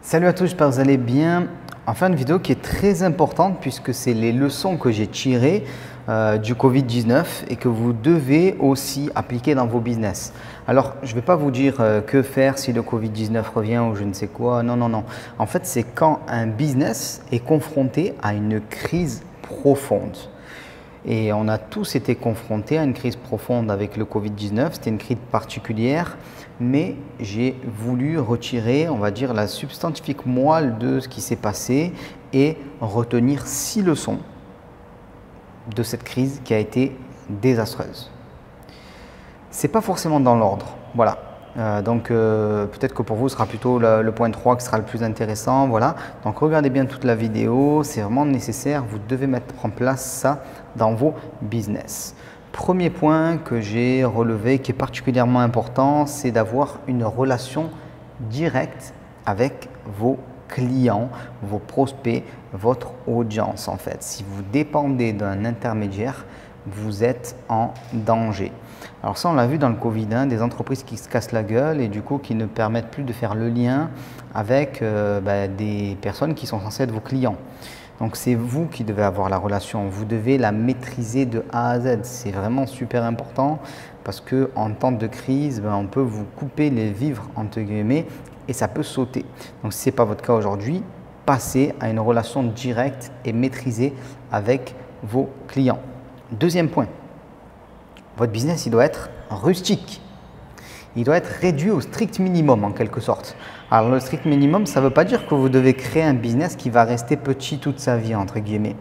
Salut à tous, j'espère que vous allez bien. Enfin, une vidéo qui est très importante puisque c'est les leçons que j'ai tirées du Covid-19 et que vous devez aussi appliquer dans vos business. Alors, je ne vais pas vous dire que faire si le Covid-19 revient ou je ne sais quoi. Non, non, non. En fait, c'est quand un business est confronté à une crise profonde. Et on a tous été confrontés à une crise profonde avec le Covid-19. C'était une crise particulière, mais j'ai voulu retirer, on va dire, la substantifique moelle de ce qui s'est passé et retenir 6 leçons de cette crise qui a été désastreuse. Ce n'est pas forcément dans l'ordre, voilà. Peut-être que pour vous, ce sera plutôt le point 3 qui sera le plus intéressant. Voilà. Donc regardez bien toute la vidéo, c'est vraiment nécessaire. Vous devez mettre en place ça dans vos business. Premier point que j'ai relevé qui est particulièrement important, c'est d'avoir une relation directe avec vos clients, vos prospects, votre audience en fait. Si vous dépendez d'un intermédiaire, vous êtes en danger. Alors ça, on l'a vu dans le Covid, des entreprises qui se cassent la gueule et du coup qui ne permettent plus de faire le lien avec des personnes qui sont censées être vos clients. Donc c'est vous qui devez avoir la relation, vous devez la maîtriser de A à Z. C'est vraiment super important parce qu'en temps de crise, on peut vous couper les vivres entre guillemets et ça peut sauter. Donc si ce n'est pas votre cas aujourd'hui, passez à une relation directe et maîtrisée avec vos clients. Deuxième point, votre business il doit être rustique. Il doit être réduit au strict minimum en quelque sorte. Alors le strict minimum, ça ne veut pas dire que vous devez créer un business qui va rester petit toute sa vie entre guillemets.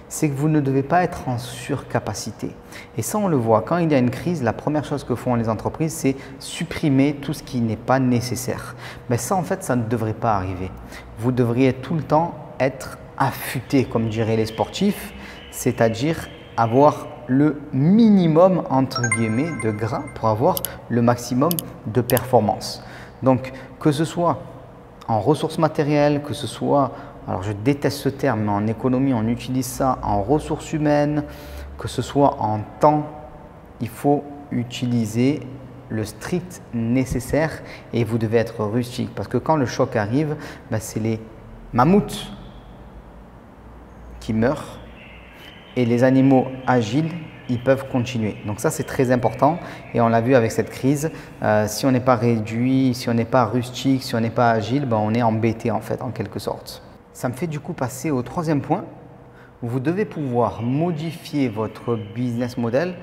C'est que vous ne devez pas être en surcapacité. Et ça on le voit, quand il y a une crise, la première chose que font les entreprises, c'est supprimer tout ce qui n'est pas nécessaire. Mais ça en fait, ça ne devrait pas arriver. Vous devriez tout le temps être affûté, comme diraient les sportifs, c'est-à-dire avoir le minimum entre guillemets de gras pour avoir le maximum de performance. Donc que ce soit en ressources matérielles, que ce soit, alors je déteste ce terme, mais en économie on utilise ça, en ressources humaines, que ce soit en temps, il faut utiliser le strict nécessaire et vous devez être rustique parce que quand le choc arrive, c'est les mammouths qui meurent et les animaux agiles, ils peuvent continuer. Donc ça, c'est très important et on l'a vu avec cette crise. Si on n'est pas réduit, si on n'est pas rustique, si on n'est pas agile, on est embêté en fait, en quelque sorte. Ça me fait du coup passer au troisième point. Vous devez pouvoir modifier votre business model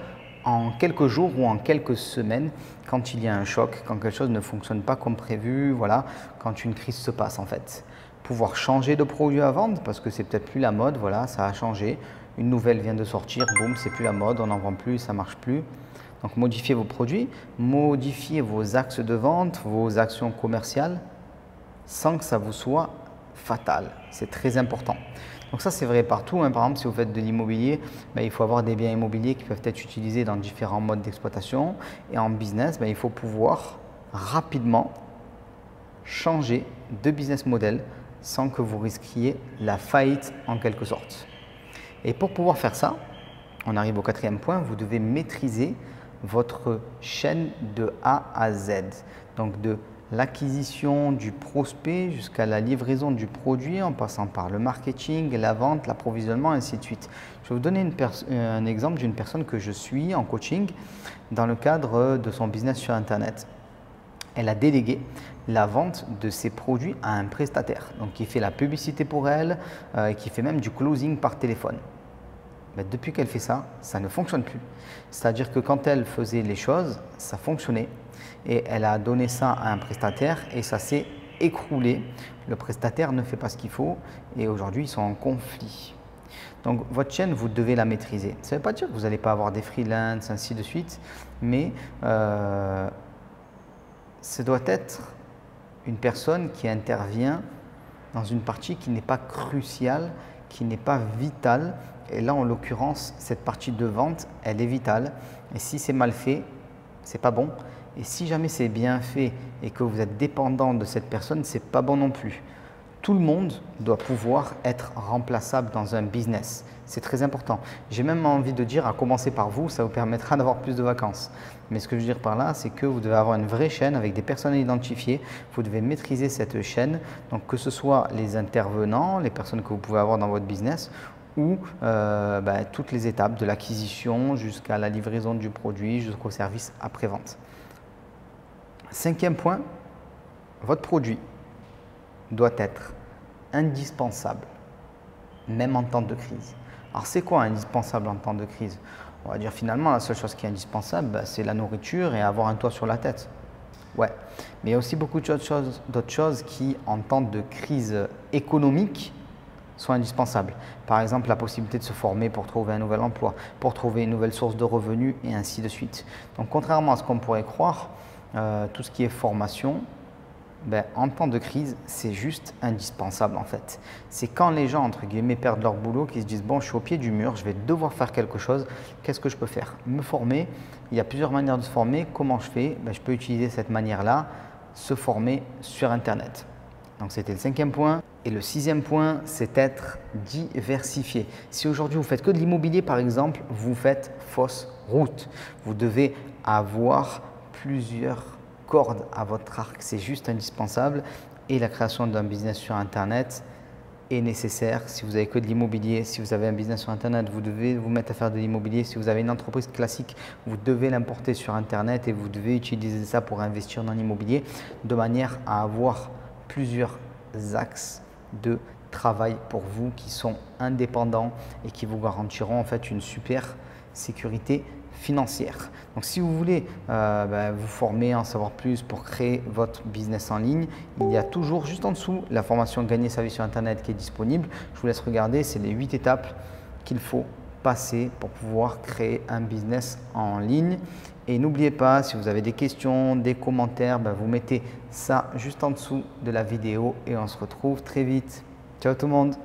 en quelques jours ou en quelques semaines quand il y a un choc, quand quelque chose ne fonctionne pas comme prévu, voilà, quand une crise se passe en fait. Pouvoir changer de produit à vendre parce que c'est peut-être plus la mode, voilà, ça a changé. Une nouvelle vient de sortir, boum, c'est plus la mode, on n'en vend plus, ça marche plus. Donc modifiez vos produits, modifiez vos axes de vente, vos actions commerciales sans que ça vous soit fatal. C'est très important. Donc ça, c'est vrai partout. Par exemple, si vous faites de l'immobilier, il faut avoir des biens immobiliers qui peuvent être utilisés dans différents modes d'exploitation. Et en business, il faut pouvoir rapidement changer de business model sans que vous risquiez la faillite en quelque sorte. Et pour pouvoir faire ça, on arrive au quatrième point, vous devez maîtriser votre chaîne de A à Z. Donc de l'acquisition du prospect jusqu'à la livraison du produit en passant par le marketing, la vente, l'approvisionnement, ainsi de suite. Je vais vous donner un exemple d'une personne que je suis en coaching dans le cadre de son business sur Internet. Elle a délégué la vente de ses produits à un prestataire, donc qui fait la publicité pour elle, qui fait même du closing par téléphone. Mais depuis qu'elle fait ça, ça ne fonctionne plus. C'est-à-dire que quand elle faisait les choses, ça fonctionnait et elle a donné ça à un prestataire et ça s'est écroulé. Le prestataire ne fait pas ce qu'il faut et aujourd'hui ils sont en conflit. Donc votre chaîne, vous devez la maîtriser. Ça ne veut pas dire que vous n'allez pas avoir des freelances, ainsi de suite, mais ce doit être une personne qui intervient dans une partie qui n'est pas cruciale, qui n'est pas vitale. Et là, en l'occurrence, cette partie de vente, elle est vitale. Et si c'est mal fait, c'est pas bon. Et si jamais c'est bien fait et que vous êtes dépendant de cette personne, c'est pas bon non plus. Tout le monde doit pouvoir être remplaçable dans un business. C'est très important. J'ai même envie de dire, à commencer par vous, ça vous permettra d'avoir plus de vacances. Mais ce que je veux dire par là, c'est que vous devez avoir une vraie chaîne avec des personnes identifiées. Vous devez maîtriser cette chaîne. Donc que ce soit les intervenants, les personnes que vous pouvez avoir dans votre business ou toutes les étapes de l'acquisition jusqu'à la livraison du produit, jusqu'au service après-vente. 5e point, votre produit doit être indispensable, même en temps de crise. Alors, c'est quoi indispensable en temps de crise? On va dire finalement, la seule chose qui est indispensable, c'est la nourriture et avoir un toit sur la tête. Ouais, mais il y a aussi beaucoup d'autres choses qui, en temps de crise économique, sont indispensables. Par exemple, la possibilité de se former pour trouver un nouvel emploi, pour trouver une nouvelle source de revenus et ainsi de suite. Donc, contrairement à ce qu'on pourrait croire, tout ce qui est formation, en temps de crise, c'est juste indispensable en fait. C'est quand les gens, entre guillemets, perdent leur boulot qu'ils se disent « bon, je suis au pied du mur, je vais devoir faire quelque chose, qu'est-ce que je peux faire ?» Me former, il y a plusieurs manières de se former. Comment je fais? Je peux utiliser cette manière-là, se former sur Internet. Donc c'était le 5e point. Et le 6e point, c'est être diversifié. Si aujourd'hui vous faites que de l'immobilier par exemple, vous faites fausse route. Vous devez avoir plusieurs cordes à votre arc, c'est juste indispensable. Et la création d'un business sur Internet est nécessaire. Si vous avez que de l'immobilier, si vous avez un business sur Internet, vous devez vous mettre à faire de l'immobilier. Si vous avez une entreprise classique, vous devez l'importer sur Internet et vous devez utiliser ça pour investir dans l'immobilier de manière à avoir plusieurs axes de travail pour vous qui sont indépendants et qui vous garantiront en fait une super sécurité financière. Donc si vous voulez vous former, en savoir plus pour créer votre business en ligne, il y a toujours juste en dessous la formation Gagner sa vie sur Internet qui est disponible. Je vous laisse regarder, c'est les 8 étapes qu'il faut passer pour pouvoir créer un business en ligne. Et n'oubliez pas, si vous avez des questions, des commentaires, vous mettez ça juste en dessous de la vidéo et on se retrouve très vite. Ciao tout le monde!